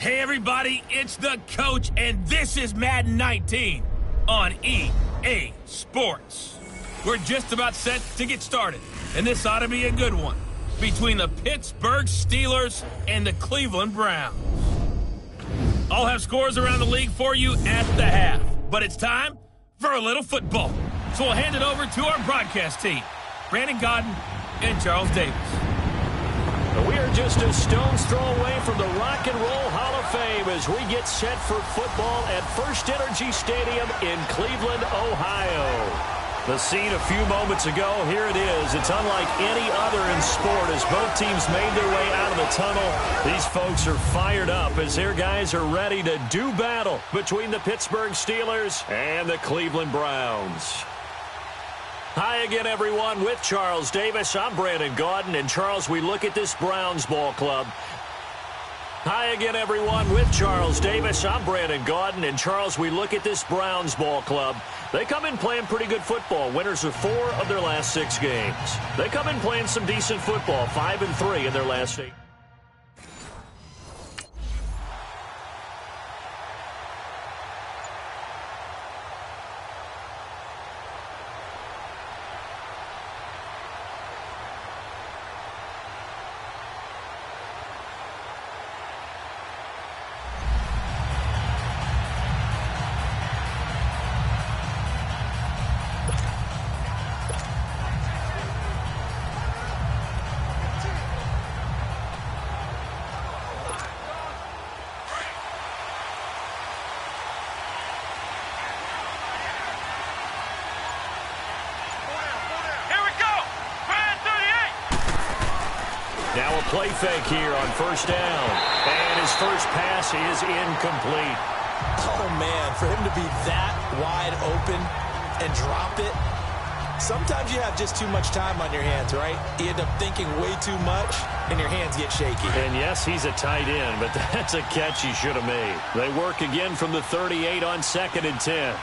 Hey everybody, it's the coach, and this is Madden 19 on EA Sports. We're just about set to get started, and this ought to be a good one between the Pittsburgh Steelers and the Cleveland Browns. I'll have scores around the league for you at the half, but it's time for a little football. So we'll hand it over to our broadcast team, Brandon Godden and Charles Davis. We are just a stone's throw away from the Rock and Roll Hall of Fame as we get set for football at First Energy Stadium in Cleveland, Ohio. The scene a few moments ago, here it is. It's unlike any other in sport as both teams made their way out of the tunnel. These folks are fired up as their guys are ready to do battle between the Pittsburgh Steelers and the Cleveland Browns. Hi again, everyone. With Charles Davis, I'm Brandon Gaudin. And, Charles, we look at this Browns ball club. Hi again, everyone. With Charles Davis, I'm Brandon Gaudin. And, Charles, we look at this Browns ball club. They come in playing pretty good football. Winners of 4 of their last 6 games. They come in playing some decent football, 5-3 in their last 8. Now a play fake here on first down. And his first pass is incomplete. Oh, man, for him to be that wide open and drop it. Sometimes you have just too much time on your hands, right? You end up thinking way too much, and your hands get shaky. And, yes, he's a tight end, but that's a catch he should have made. They work again from the 38 on 2nd and 10.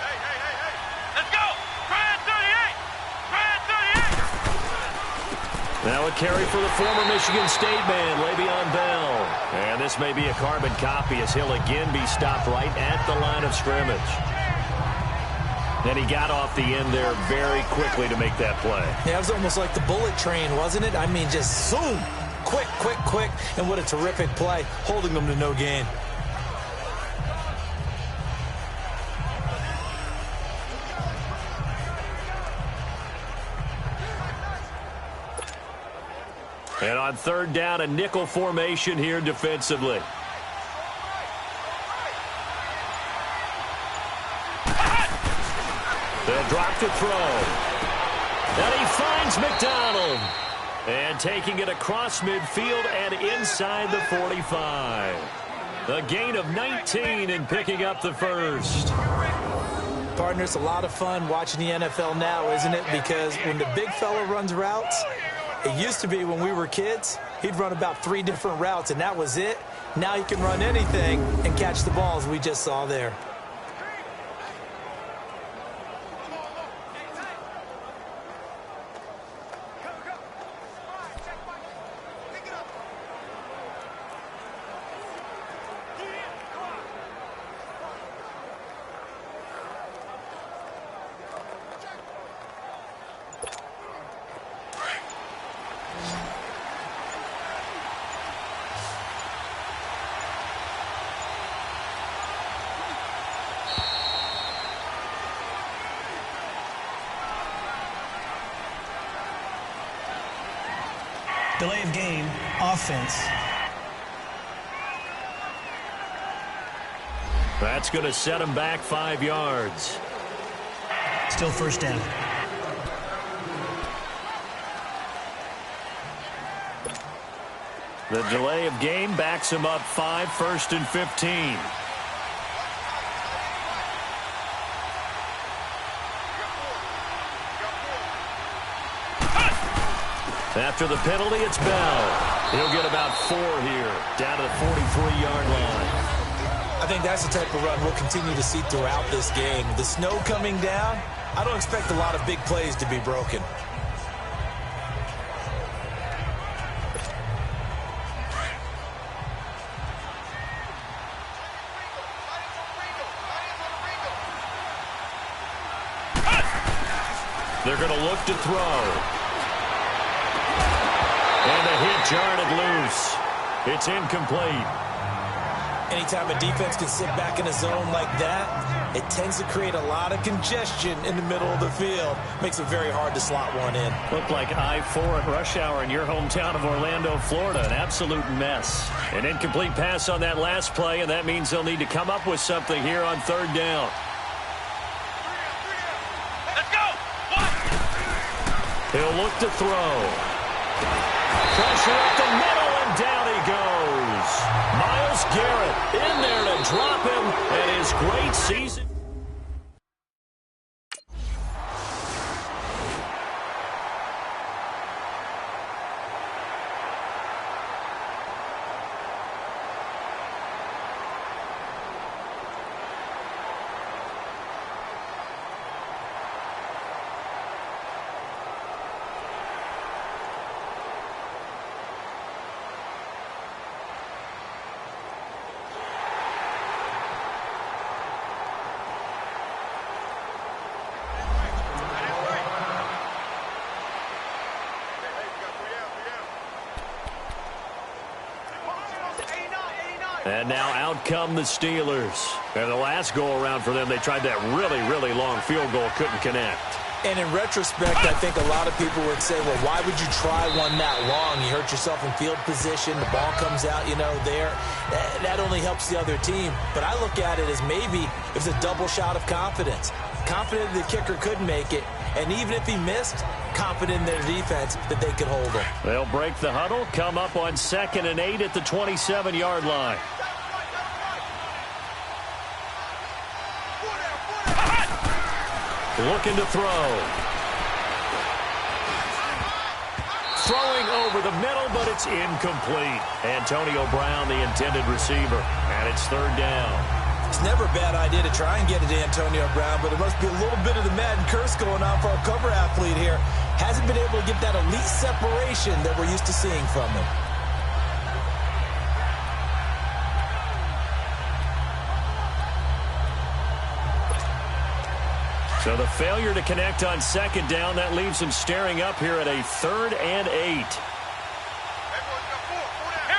Now a carry for the former Michigan State man, Le'Veon Bell. And this may be a carbon copy as he'll again be stopped right at the line of scrimmage. And he got off the end there very quickly to make that play. Yeah, it was almost like the bullet train, wasn't it? I mean, just zoom. Quick, quick, quick. And what a terrific play, holding them to no gain. And on 3rd down, a nickel formation here defensively. They'll drop to throw. And he finds McDonald. And taking it across midfield and inside the 45. A gain of 19 and picking up the first. Partner, it's a lot of fun watching the NFL now, isn't it? Because when the big fella runs routes, it used to be when we were kids, he'd run about 3 different routes, and that was it. Now he can run anything and catch the balls we just saw there. Delay of game, offense. That's going to set him back 5 yards. Still first down. The delay of game backs him up 5, 1st and 15. After the penalty, it's Bell. He'll get about 4 here, down to the 43-yard line. I think that's the type of run we'll continue to see throughout this game. The snow coming down, I don't expect a lot of big plays to be broken. They're going to look to throw. And the hit jarred it loose. It's incomplete. Anytime a defense can sit back in a zone like that, it tends to create a lot of congestion in the middle of the field. Makes it very hard to slot one in. Looked like I-4 at rush hour in your hometown of Orlando, Florida. An absolute mess. An incomplete pass on that last play, and that means they'll need to come up with something here on third down. Let's go! He'll look to throw. Pressure up the middle, and down he goes. Myles Garrett in there to drop him, and his great season. And now out come the Steelers. And the last go-around for them, they tried that really, really long field goal, couldn't connect. And in retrospect, I think a lot of people would say, well, why would you try one that long? You hurt yourself in field position. The ball comes out, there. That only helps the other team. But I look at it as maybe it was a double shot of confidence. Confident the kicker could make it. And even if he missed, confident in their defense that they could hold him. They'll break the huddle, come up on 2nd and 8 at the 27-yard line. Looking to throw. Throwing over the middle, but it's incomplete. Antonio Brown, the intended receiver, and it's third down. It's never a bad idea to try and get it to Antonio Brown, but it must be a little bit of the Madden curse going on for our cover athlete here. Hasn't been able to get that elite separation that we're used to seeing from him. So the failure to connect on 2nd down, that leaves him staring up here at a 3rd and 8. Here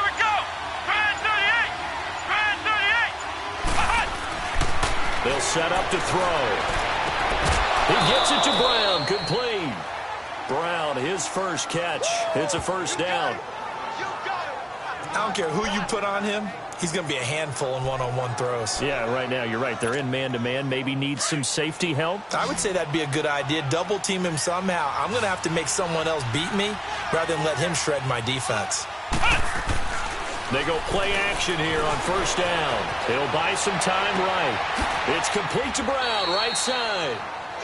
we go! Try 38! Try 38! They'll set up to throw. He gets it to Brown, complete. Brown, his first catch. It's a first down. I don't care who you put on him. He's going to be a handful in one-on-one throws. Yeah, right now, you're right. They're in man-to-man. Maybe need some safety help. I would say that'd be a good idea. Double team him somehow. I'm going to have to make someone else beat me rather than let him shred my defense. They go play action here on first down. He'll buy some time right. It's complete to Brown, right side.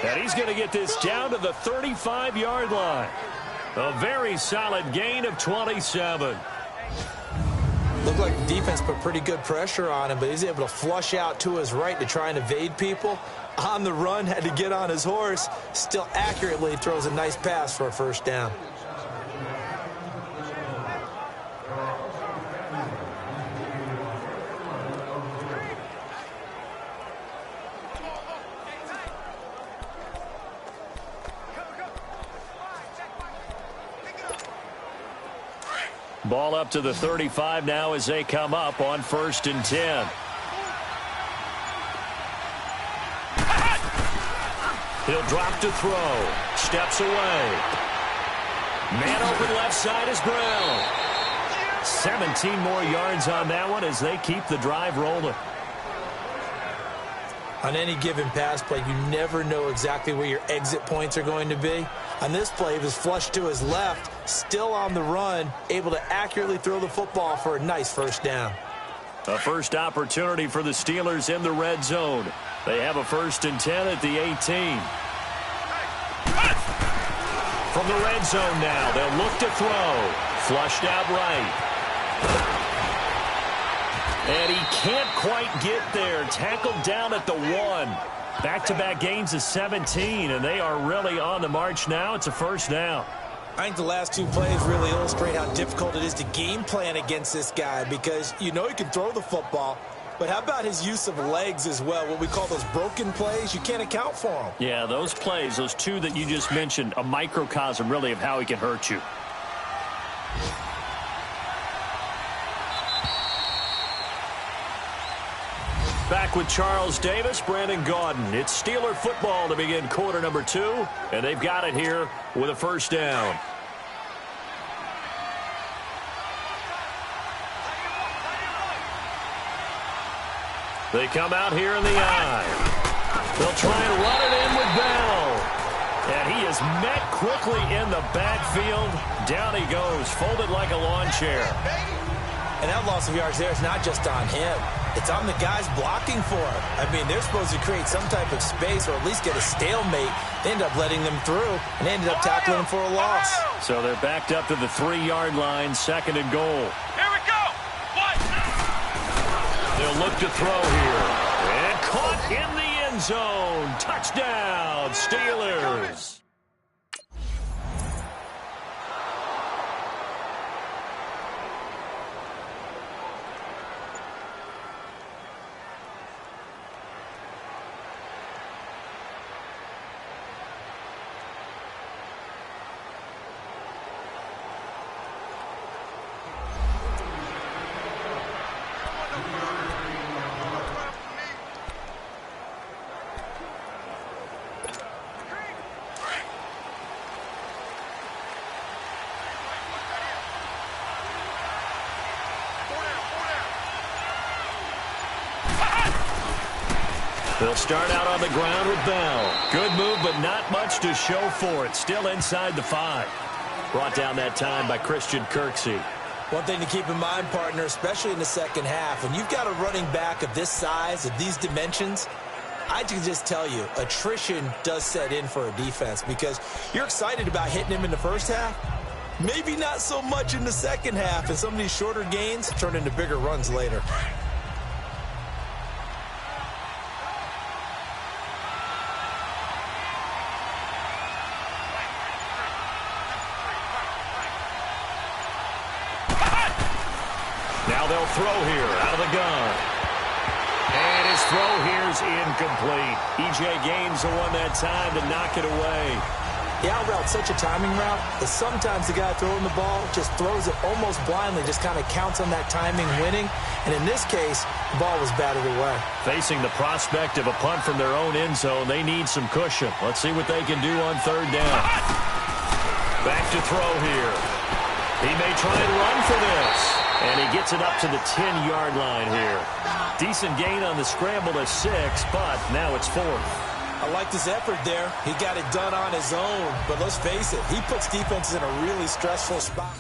And he's going to get this down to the 35-yard line. A very solid gain of 27. Looked like the defense put pretty good pressure on him, but he's able to flush out to his right to try and evade people. On the run, had to get on his horse. Still accurately throws a nice pass for a first down. Ball up to the 35 now as they come up on 1st and 10. He'll drop to throw. Steps away. Man open left side is Brown. 17 more yards on that one as they keep the drive rolling. On any given pass play, you never know exactly where your exit points are going to be. On this play, he was flushed to his left, still on the run, able to accurately throw the football for a nice first down. A first opportunity for the Steelers in the red zone. They have a 1st and 10 at the 18. From the red zone now, they'll look to throw. Flushed out right. And he can't quite get there. Tackled down at the 1. Back-to-back gains of 17, and they are really on the march now. It's a first down. I think the last two plays really illustrate how difficult it is to game plan against this guy because you know he can throw the football, But how about his use of legs as well, what we call those broken plays? You can't account for them. Yeah, those plays, those two that you just mentioned, a microcosm really of how he can hurt you. Back with Charles Davis, Brandon Gaudin. It's Steeler football to begin quarter number 2, and they've got it here with a first down. They come out here in the eye. They'll try and run it in with Bell. And he is met quickly in the backfield. Down he goes, folded like a lawn chair. And that loss of yards there is not just on him. It's on the guys blocking for him. I mean, they're supposed to create some type of space or at least get a stalemate. They end up letting them through, and they ended up tackling him for a loss. So they're backed up to the 3-yard line, 2nd and goal. Here we go. What? They'll look to throw here. And caught in the end zone. Touchdown, Steelers. They'll start out on the ground with Bell. Good move, but not much to show for it. Still inside the 5. Brought down that time by Christian Kirksey. One thing to keep in mind, partner, especially in the second half, when you've got a running back of this size, of these dimensions, I can just tell you, attrition does set in for a defense because you're excited about hitting him in the first half. Maybe not so much in the second half, and some of these shorter gains turn into bigger runs later. Now they'll throw here out of the gun. And his throw here's incomplete. E.J. Gaines the one that time to knock it away. The out route's such a timing route that sometimes the guy throwing the ball just throws it almost blindly, just kind of counts on that timing winning. And in this case, the ball was batted away. Facing the prospect of a punt from their own end zone, they need some cushion. Let's see what they can do on 3rd down. Back to throw here. He may try and run for this. And he gets it up to the 10-yard line here. Decent gain on the scramble to 6, but now it's 4th. I like this effort there. He got it done on his own. But let's face it, he puts defenses in a really stressful spot.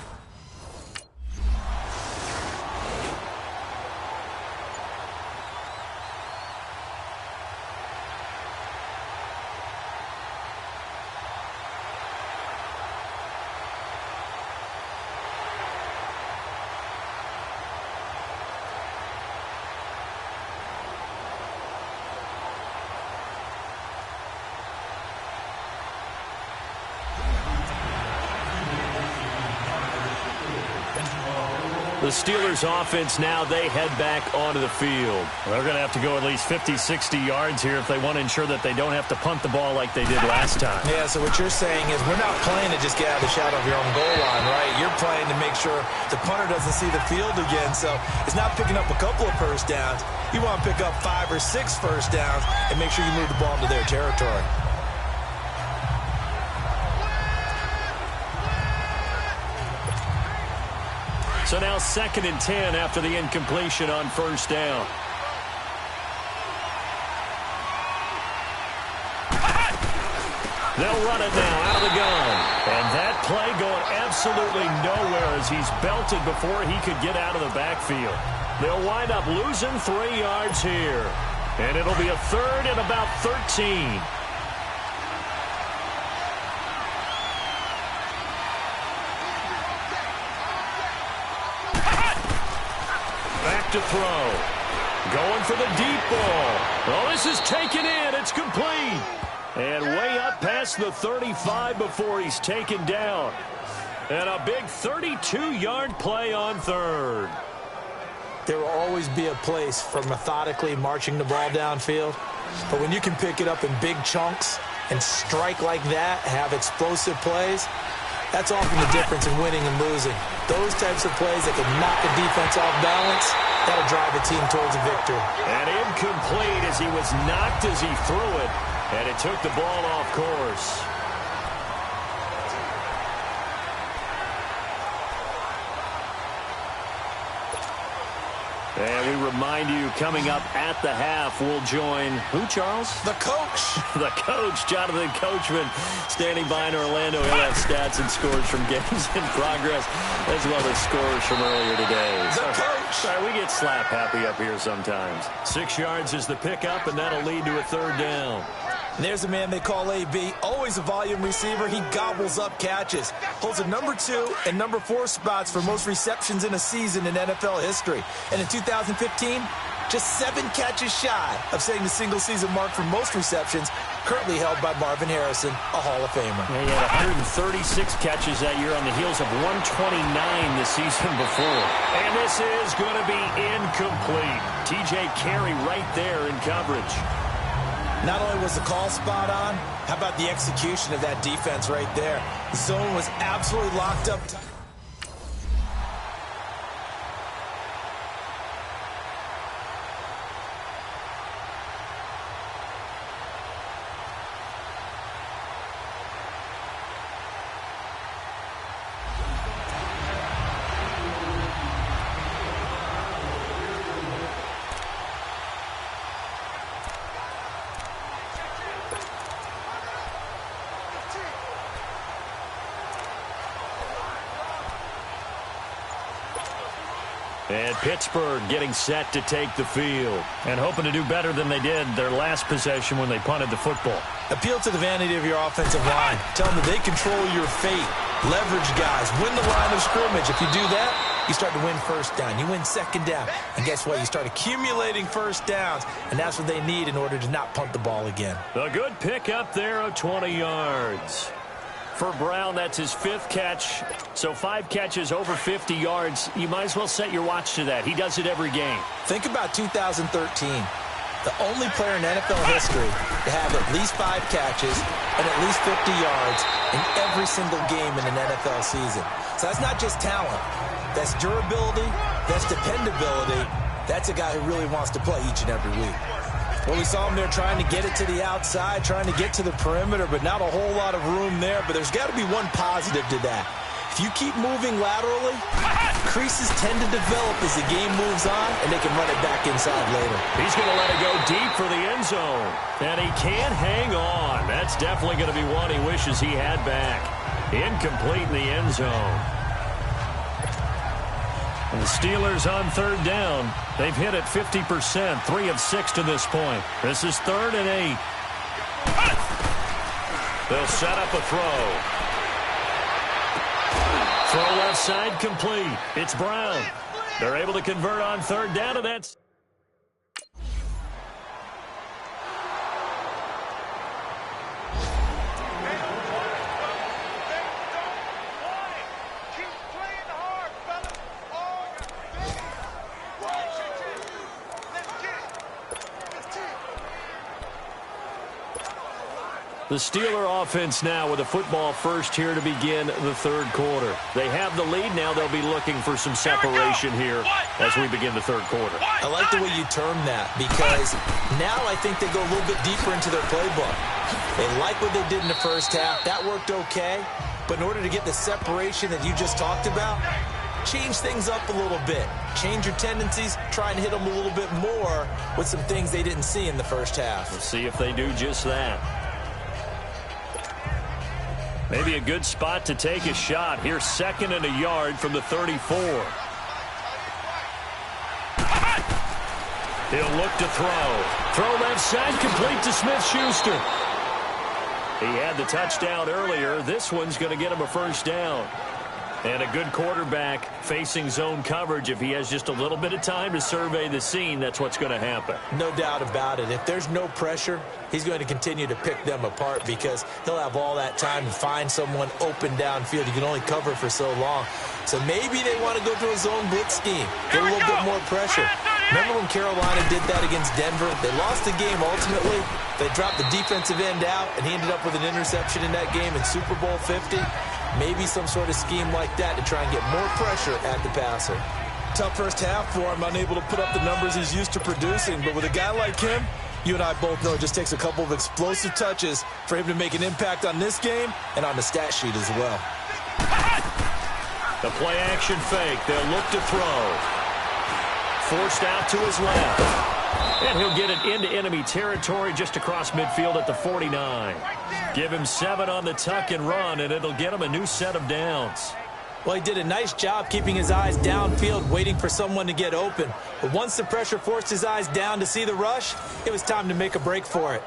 The Steelers offense now, they head back onto the field. They're going to have to go at least 50, 60 yards here if they want to ensure that they don't have to punt the ball like they did last time. Yeah, so what you're saying is we're not playing to just get out of the shadow of your own goal line, right? You're playing to make sure the punter doesn't see the field again. So it's not picking up a couple of first downs. You want to pick up 5 or 6 first downs and make sure you move the ball into their territory. So now 2nd and 10 after the incompletion on 1st down. They'll run it now out of the gun. And that play going absolutely nowhere as he's belted before he could get out of the backfield. They'll wind up losing 3 yards here. And it'll be a 3rd and about 13. To throw. Going for the deep ball. Oh, this is taken in. It's complete. And way up past the 35 before he's taken down. And a big 32-yard play on 3rd. there will always be a place for methodically marching the ball downfield. But when you can pick it up in big chunks and strike like that, have explosive plays, that's often the difference in winning and losing. Those types of plays that can knock a defense off balance, that'll drive a team towards a victory. And incomplete as he was knocked as he threw it, and it took the ball off course. And we remind you, coming up at the half, we'll join who, Charles? The coach. The coach, Jonathan Coachman, standing by in Orlando. He'll have stats and scores from games in progress, as well as scores from earlier today. The coach. Sorry, we get slap happy up here sometimes. 6 yards is the pickup, and that'll lead to a third down. And there's a man they call AB, always a volume receiver. He gobbles up catches. Holds a number 2 and number 4 spots for most receptions in a season in NFL history. And in 2015, just 7 catches shy of setting the single-season mark for most receptions, currently held by Marvin Harrison, a Hall of Famer. Yeah, he had 136 catches that year on the heels of 129 the season before. And this is going to be incomplete. TJ Carey right there in coverage. Not only was the call spot on, how about the execution of that defense right there? The zone was absolutely locked up. And Pittsburgh getting set to take the field and hoping to do better than they did their last possession when they punted the football. Appeal to the vanity of your offensive line. Tell them that they control your fate. Leverage guys. Win the line of scrimmage. If you do that, you start to win first down. You win second down. And guess what? You start accumulating first downs. And that's what they need in order to not punt the ball again. A good pick up there of 20 yards. For Brown, that's his 5th catch. So 5 catches over 50 yards. You might as well set your watch to that. He does it every game. Think about 2013. The only player in NFL history to have at least 5 catches and at least 50 yards in every single game in an NFL season. So that's not just talent. That's durability. That's dependability. That's a guy who really wants to play each and every week. Well, we saw him there trying to get it to the outside, trying to get to the perimeter, but not a whole lot of room there. But there's got to be one positive to that. If you keep moving laterally, creases tend to develop as the game moves on, and they can run it back inside later. He's going to let it go deep for the end zone. And he can't hang on. That's definitely going to be one he wishes he had back. Incomplete in the end zone. And the Steelers on third down. They've hit it 50%, 3 of 6 to this point. This is 3rd and 8. They'll set up a throw. Throw left side complete. It's Brown. They're able to convert on third down, and that's... The Steeler offense now with a football first here to begin the third quarter. They have the lead now. They'll be looking for some separation here as we begin the third quarter. I like the way you term that because now I think they go a little bit deeper into their playbook. They like what they did in the first half. That worked okay. But in order to get the separation that you just talked about, change things up a little bit. Change your tendencies. Try and hit them a little bit more with some things they didn't see in the first half. We'll see if they do just that. Maybe a good spot to take a shot. Here's 2nd and a yard from the 34. He'll look to throw. Throw left side, complete to Smith-Schuster. He had the touchdown earlier. This one's going to get him a first down. And a good quarterback facing zone coverage, if he has just a little bit of time to survey the scene, that's what's going to happen. No doubt about it. If there's no pressure, he's going to continue to pick them apart because he'll have all that time to find someone open downfield. You can only cover for so long. So maybe they want to go to a zone blitz scheme, get a little bit more pressure. Remember when Carolina did that against Denver? They lost the game ultimately. They dropped the defensive end out, and he ended up with an interception in that game in Super Bowl 50. Maybe some sort of scheme like that to try and get more pressure at the passer. Tough first half for him, unable to put up the numbers he's used to producing. But with a guy like him, you and I both know it just takes a couple of explosive touches for him to make an impact on this game and on the stat sheet as well. The play action fake. They'll look to throw. Forced out to his left. And he'll get it into enemy territory just across midfield at the 49. Give him 7 on the tuck and run, and it'll get him a new set of downs. Well, he did a nice job keeping his eyes downfield, waiting for someone to get open. But once the pressure forced his eyes down to see the rush, it was time to make a break for it.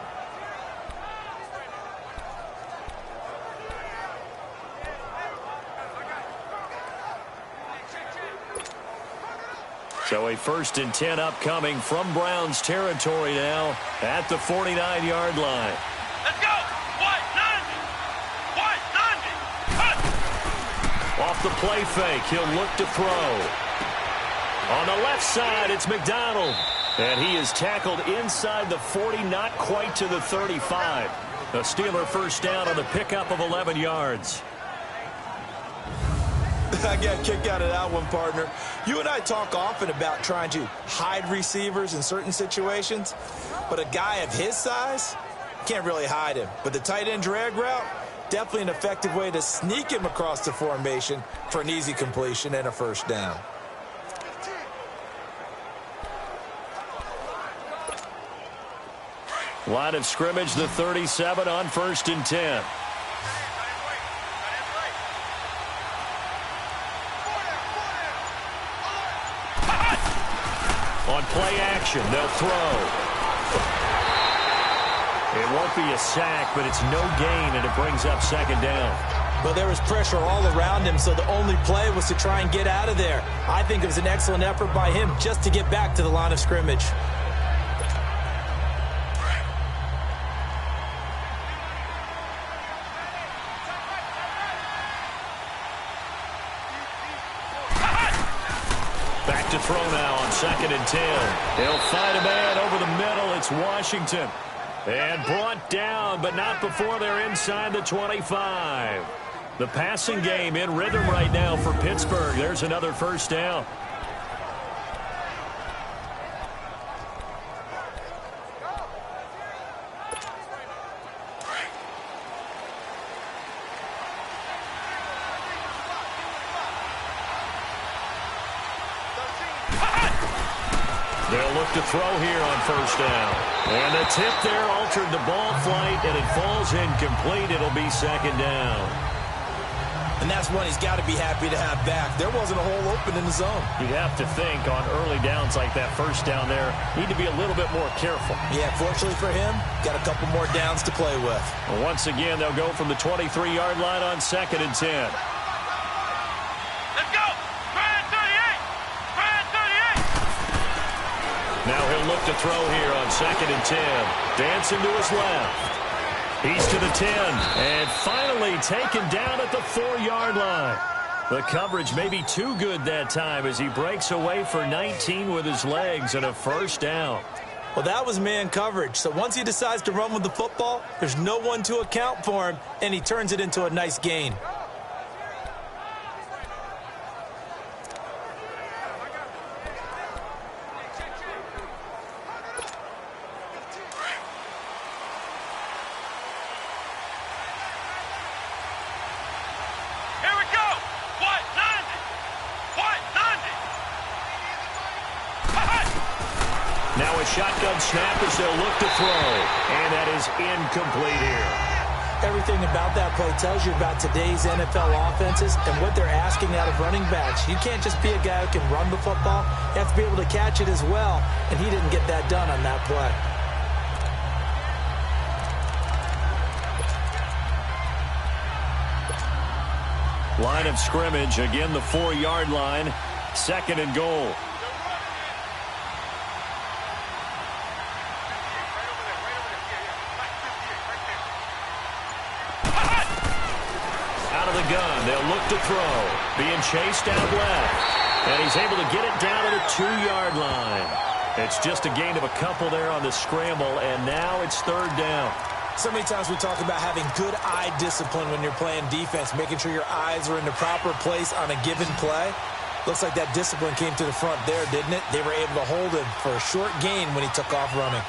So a 1st and 10 upcoming from Browns territory now at the 49-yard line. Let's go! White 90! Off the play fake, he'll look to throw. On the left side, it's McDonald. And he is tackled inside the 40, not quite to the 35. The Steeler first down on the pickup of 11 yards. I got a kick out of that one, partner. You and I talk often about trying to hide receivers in certain situations, but a guy of his size can't really hide him. But the tight end drag route, definitely an effective way to sneak him across the formation for an easy completion and a first down. Line of scrimmage, the 37 on 1st and 10. On play action, they'll throw. It won't be a sack, but it's no gain, and it brings up 2nd down. Well, there was pressure all around him, so the only play was to try and get out of there. I think it was an excellent effort by him just to get back to the line of scrimmage. Back to throw now on 2nd and 10. They'll find a man over the middle. It's Washington. And brought down, but not before they're inside the 25. The passing game in rhythm right now for Pittsburgh. There's another first down. They'll look to throw here on first down. And the tip there altered the ball flight, and it falls incomplete. It'll be 2nd down. And that's one he's got to be happy to have back. There wasn't a hole open in the zone. You'd have to think on early downs like that first down there, need to be a little bit more careful. Yeah, fortunately for him, got a couple more downs to play with. Well, once again, they'll go from the 23-yard line on 2nd and 10. Let's go! Brand 38! Brand 38! Now he'll look to throw here on 2nd and 10. Dancing to his left. He's to the 10. And finally taken down at the 4-yard line. The coverage may be too good that time as he breaks away for 19 with his legs and a first down. Well, that was man coverage. So once he decides to run with the football, there's no one to account for him, and he turns it into a nice gain. Now a shotgun snap as they'll look to throw. And that is incomplete here. Everything about that play tells you about today's NFL offenses and what they're asking out of running backs. You can't just be a guy who can run the football. You have to be able to catch it as well, and he didn't get that done on that play. Line of scrimmage, again the 4-yard line. Second and goal. Out of the gun, they'll look to throw. Being chased out left. And he's able to get it down to the 2-yard line. It's just a gain of a couple there on the scramble, and now it's third down. So many times we talk about having good eye discipline when you're playing defense, making sure your eyes are in the proper place on a given play. Looks like that discipline came to the front there, didn't it? They were able to hold him for a short gain when he took off running.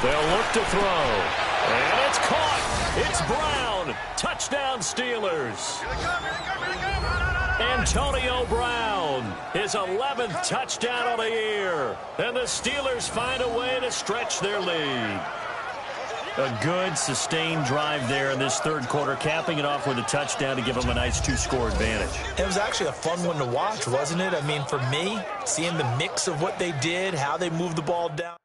They'll look to throw. And it's caught. It's Brown. Touchdown, Steelers. Antonio Brown, his 11th touchdown of the year. And the Steelers find a way to stretch their lead. A good, sustained drive there in this third quarter, capping it off with a touchdown to give them a nice 2-score advantage. It was actually a fun one to watch, wasn't it? I mean, for me, seeing the mix of what they did, how they moved the ball down.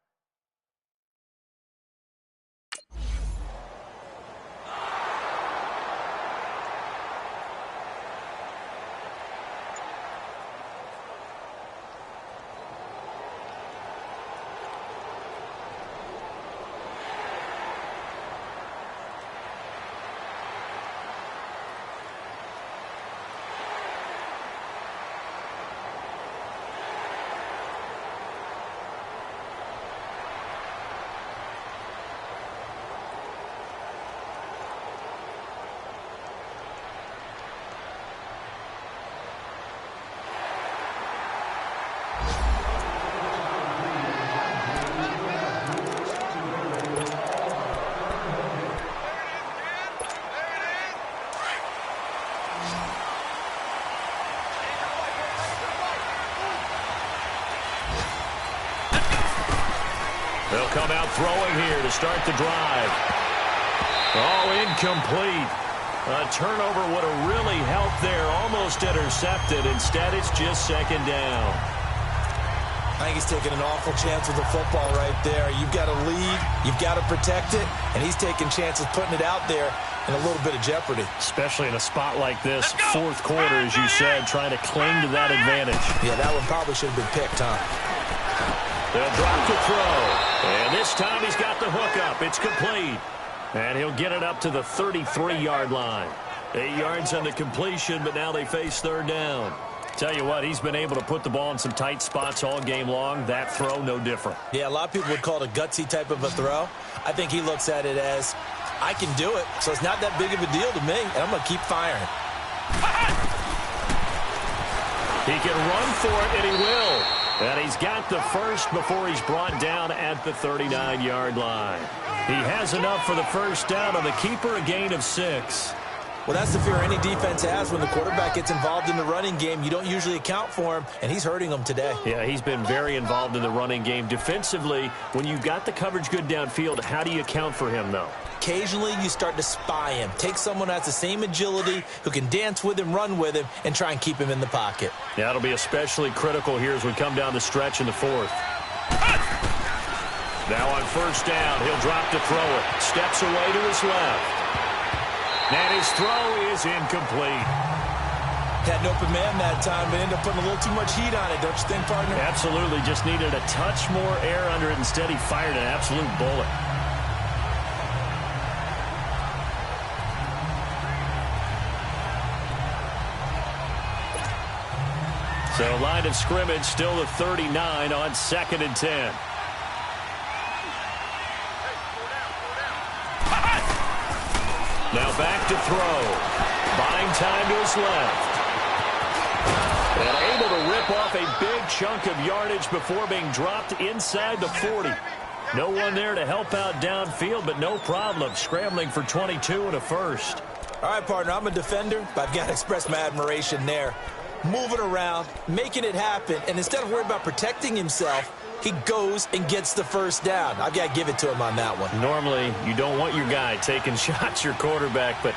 They'll come out throwing here to start the drive. Oh, incomplete. A turnover would have really helped there. Almost intercepted. Instead, it's just second down. I think he's taking an awful chance with the football right there. You've got to lead. You've got to protect it. And he's taking chances putting it out there in a little bit of jeopardy. Especially in a spot like this. Fourth quarter, as you said, trying to cling to that advantage. Yeah, that one probably should have been picked, huh? They'll drop the throw. And this time he's got the hook up. It's complete. And he'll get it up to the 33-yard line. 8 yards on the completion, but now they face third down. Tell you what, he's been able to put the ball in some tight spots all game long. That throw, no different. Yeah, a lot of people would call it a gutsy type of a throw. I think he looks at it as, I can do it, so it's not that big of a deal to me, and I'm going to keep firing. He can run for it, and he will. And he's got the first before he's brought down at the 39-yard line. He has enough for the first down on the keeper, a gain of 6. Well, that's the fear any defense has when the quarterback gets involved in the running game. You don't usually account for him, and he's hurting them today. Yeah, he's been very involved in the running game. Defensively, when you've got the coverage good downfield, how do you account for him, though? Occasionally, you start to spy him. Take someone who has the same agility, who can dance with him, run with him, and try and keep him in the pocket. Yeah, that'll be especially critical here as we come down the stretch in the fourth. Now on first down, he'll drop to throw it. Steps away to his left. And his throw is incomplete. Had an open man that time, but ended up putting a little too much heat on it, don't you think, partner? Absolutely. Just needed a touch more air under it. Instead, he fired an absolute bullet. So line of scrimmage still the 39 on 2nd and 10. Now back to throw. Buying time to his left. And able to rip off a big chunk of yardage before being dropped inside the 40. No one there to help out downfield, but no problem. Scrambling for 22 and a first. All right, partner, I'm a defender, but I've got to express my admiration there. Moving around, making it happen, and instead of worrying about protecting himself, he goes and gets the first down. I've got to give it to him on that one. Normally, you don't want your guy taking shots, your quarterback, but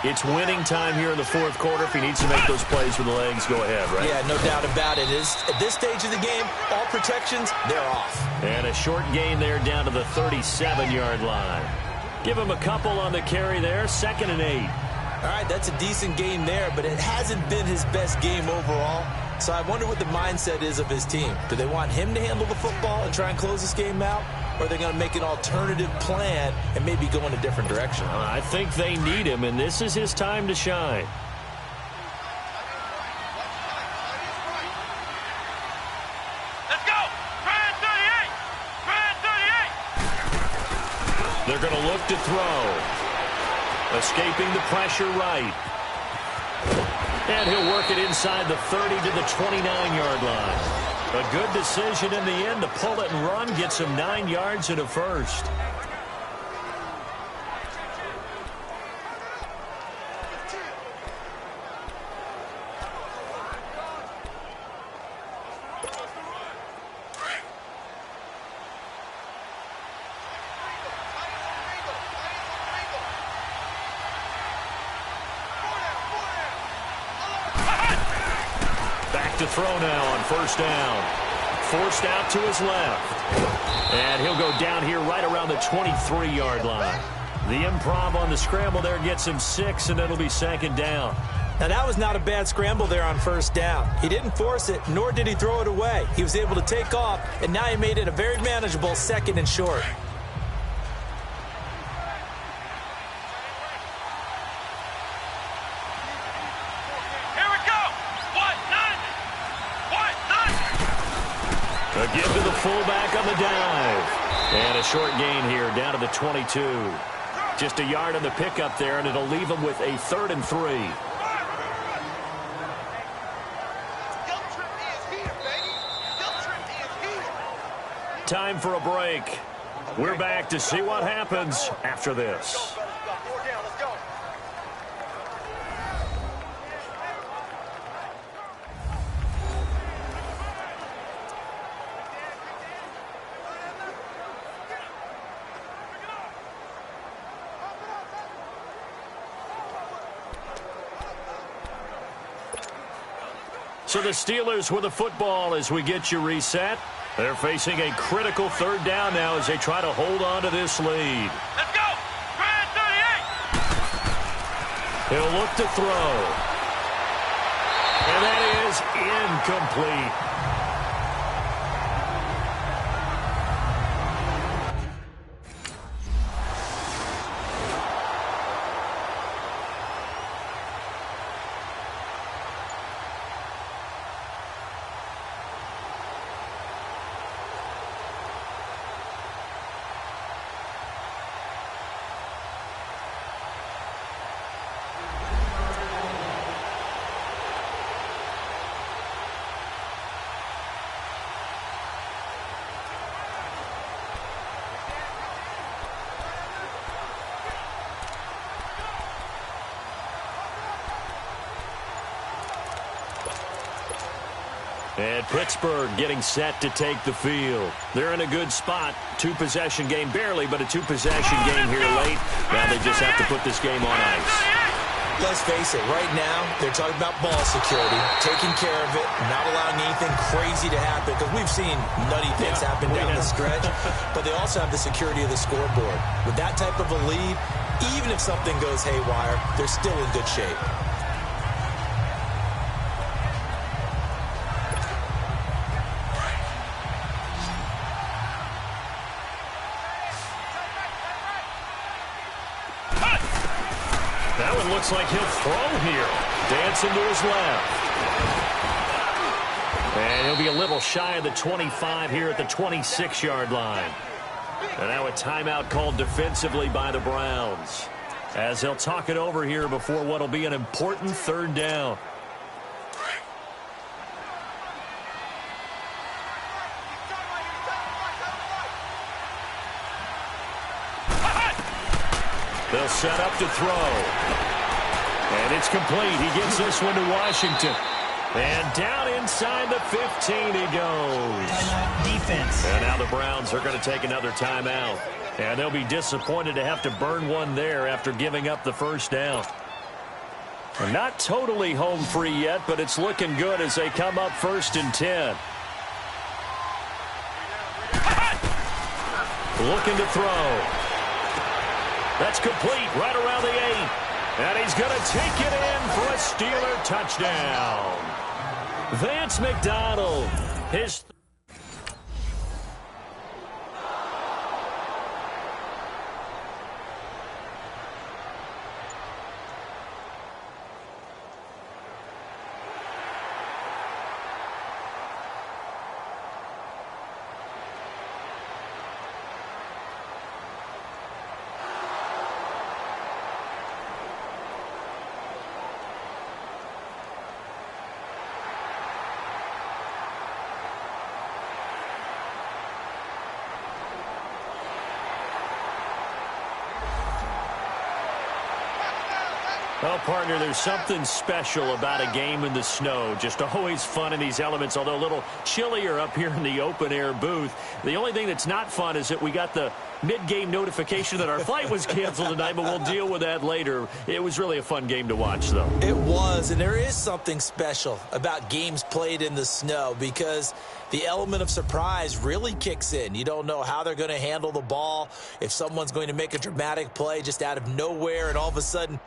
It's winning time here in the fourth quarter. If he needs to make those plays with the legs, go ahead, right? Yeah, no doubt about it. At this stage of the game, all protections, they're off. And a short gain there down to the 37-yard line. Give him a couple on the carry there, 2nd and 8. All right, that's a decent game there, but it hasn't been his best game overall. So I wonder what the mindset is of his team. Do they want him to handle the football and try and close this game out? Or are they going to make an alternative plan and maybe go in a different direction? I think they need him, and this is his time to shine. Let's go! Brand 38! Brand 38! They're going to look to throw. Escaping the pressure right. And he'll work it inside the 30 to the 29-yard line. A good decision in the end to pull it and run, gets him 9 yards and a first. To throw now on first down. Forced out to his left. And he'll go down here right around the 23-yard line. The improv on the scramble there gets him 6, and it'll be 2nd down. Now, that was not a bad scramble there on first down. He didn't force it, nor did he throw it away. He was able to take off, and now he made it a very manageable 2nd and short. A give to the fullback on the dive. And a short gain here down to the 22. Just a yard on the pickup there, and it'll leave him with a 3rd and 3. Time for a break. We're back to see what happens after this. So the Steelers with the football as we get you reset. They're facing a critical 3rd down now as they try to hold on to this lead. Let's go! Brand 38! He'll look to throw. And that is incomplete. And Pittsburgh getting set to take the field. They're in a good spot. 2-possession game, barely, but a 2-possession game here late. Now they just have to put this game on ice. Let's face it, right now, they're talking about ball security, taking care of it, not allowing anything crazy to happen, because we've seen nutty things happen down the stretch, but they also have the security of the scoreboard. With that type of a lead, even if something goes haywire, they're still in good shape. That one looks like he'll throw here. Dancing to his left. And he'll be a little shy of the 25 here at the 26-yard line. And now a timeout called defensively by the Browns, as they'll talk it over here before what will be an important 3rd down. They'll set up to throw. And it's complete. He gets this one to Washington. And down inside the 15 he goes. Timeout defense. And now the Browns are going to take another timeout. And they'll be disappointed to have to burn one there after giving up the first down. And not totally home free yet, but it's looking good as they come up 1st and 10. Looking to throw. That's complete right around the 8. And he's going to take it in for a Steeler touchdown. Vance McDonald. His Well, partner, there's something special about a game in the snow. Just always fun in these elements, although a little chillier up here in the open-air booth. The only thing that's not fun is that we got the mid-game notification that our flight was canceled tonight, but we'll deal with that later. It was really a fun game to watch, though. It was, and there is something special about games played in the snow because the element of surprise really kicks in. You don't know how they're going to handle the ball, if someone's going to make a dramatic play just out of nowhere, and all of a sudden